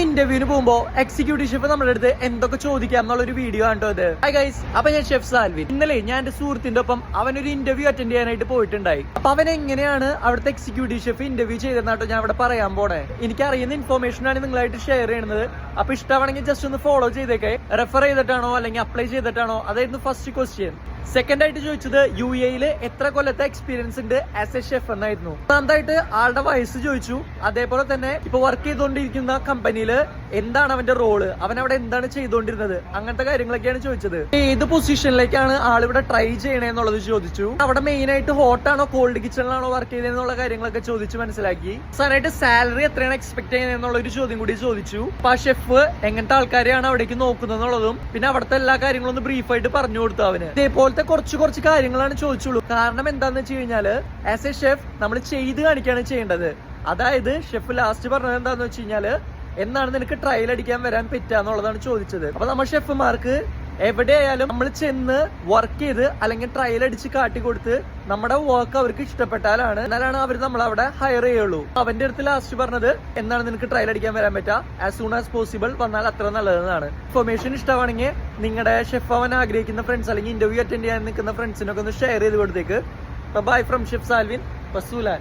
ഇന്റർവ്യൂവിന് പോകുമ്പോ executive chef നമ്മുടെ അടുത്ത് എന്തൊക്കെ ചോദിക്കാം എന്നുള്ള ഒരു വീഡിയോ ആണോ അത്. ഹൈ ഗൈസ്, അപ്പൊ ഞാൻ ഷെഫ് സാൽവിൻ. ഇന്നലെ ഞാൻ എന്റെ സുഹൃത്തിന്റെ ഒപ്പം അവനൊരു ഇന്റർവ്യൂ അറ്റൻഡ് ചെയ്യാനായിട്ട് പോയിട്ടുണ്ടായി. അപ്പൊ അവൻ എങ്ങനെയാണ് അവിടുത്തെ എക്സിക്യൂട്ടീവ് ഷെഫ് ഇന്റർവ്യൂ ചെയ്തെന്നാട്ടോ ഞാൻ അവിടെ പറയാൻ പോണേ. എനിക്ക് അറിയുന്ന ഇൻഫോർമേഷൻ ആണ് നിങ്ങളായിട്ട് ഷെയർ ചെയ്യുന്നത്. അപ്പൊ ഇഷ്ടമാണെങ്കിൽ ജസ്റ്റ് ഒന്ന് ഫോളോ ചെയ്തേക്കെ. റെഫർ ചെയ്തിട്ടാണോ അല്ലെങ്കിൽ അപ്ലൈ ചെയ്തിട്ടാണോ, അതായിരുന്നു ഫസ്റ്റ് ക്വസ്റ്റ്യൻ. സെക്കൻഡ് ആയിട്ട് ചോദിച്ചത് UAE എത്ര കൊല്ലത്തെ എക്സ്പീരിയൻസ് ഉണ്ട് ആസ് എ ഷെഫ് എന്നായിരുന്നു. മൂന്നാമതായിട്ട് ആളുടെ വയസ്സ് ചോദിച്ചു. അതേപോലെ തന്നെ ഇപ്പൊ വർക്ക് ചെയ്തുകൊണ്ടിരിക്കുന്ന കമ്പനിയിൽ എന്താണ് അവന്റെ റോള്, അവൻ അവിടെ എന്താണ് ചെയ്തുകൊണ്ടിരുന്നത്, അങ്ങനത്തെ കാര്യങ്ങളൊക്കെയാണ് ചോദിച്ചത്. ഏത് പൊസിഷനിലേക്കാണ് ആളിവിടെ ട്രൈ ചെയ്യണേന്നുള്ളത് ചോദിച്ചു. അവിടെ മെയിൻ ആയിട്ട് ഹോട്ടാണോ കോൾഡ് കിച്ചണിലാണോ വർക്ക് ചെയ്തതെന്നുള്ള കാര്യങ്ങളൊക്കെ ചോദിച്ചു മനസ്സിലാക്കി. അവസാനമായിട്ട് സാലറി എത്രയാണ് എക്സ്പെക്ട് ചെയ്യുന്നതെന്നുള്ള ഒരു ചോദ്യം കൂടി ചോദിച്ചു. അപ്പൊ ആ ഷെഫ് എങ്ങനത്തെ ആൾക്കാരെയാണ് അവിടേക്ക് നോക്കുന്നതെന്നുള്ളതും പിന്നെ അവിടുത്തെ എല്ലാ കാര്യങ്ങളും ഒന്ന് ബ്രീഫായിട്ട് പറഞ്ഞു കൊടുത്തു അവന്. ഇതേപോലെ കുറച്ച് കാര്യങ്ങളാണ് ചോദിച്ചുള്ളൂ. കാരണം എന്താന്ന് വെച്ച് കഴിഞ്ഞാല് ആസ് എ ഷെഫ് നമ്മൾ ചെയ്ത് കാണിക്കാണ് ചെയ്യേണ്ടത്. അതായത് ഷെഫ് ലാസ്റ്റ് പറഞ്ഞത് എന്താന്ന് വെച്ച് കഴിഞ്ഞാല് എന്നാണ് നിനക്ക് ട്രയൽ അടിക്കാൻ വരാൻ പറ്റുകയെന്നുള്ളതാണ് ചോദിച്ചത്. അപ്പൊ നമ്മൾ ഷെഫുമാർക്ക് എവിടെയായാലും നമ്മൾ ചെന്ന് വർക്ക് ചെയ്ത് അല്ലെങ്കിൽ ട്രയൽ അടിച്ച് കാട്ടിക്കൊടുത്ത് നമ്മുടെ വർക്ക് അവർക്ക് ഇഷ്ടപ്പെട്ടാലാണ് എന്നാലാണ് അവർ നമ്മൾ അവിടെ ഹയർ ചെയ്യുള്ളൂ. അവന്റെ അടുത്ത് ലാസ്റ്റ് പറഞ്ഞത് എന്താണ് നിനക്ക് ട്രയൽ അടിക്കാൻ വരാൻ പറ്റുക, ആസ് സൂൺ ആസ് പോസിബിൾ വന്നാൽ അത്ര നല്ലതെന്നാണ്. ഇൻഫർമേഷൻ ഇഷ്ടമാണെങ്കിൽ നിങ്ങളുടെ ഷെഫ് ആവാൻ ആഗ്രഹിക്കുന്ന ഫ്രണ്ട്സ് അല്ലെങ്കിൽ ഇന്റർവ്യൂ അറ്റൻഡ് ചെയ്യാൻ നിൽക്കുന്ന ഫ്രണ്ട്സിനൊക്കെ ഒന്ന് ഷെയർ ചെയ്ത് കൊടുത്തേക്ക്. Bye from chef Salvin, വസൂലാൻ.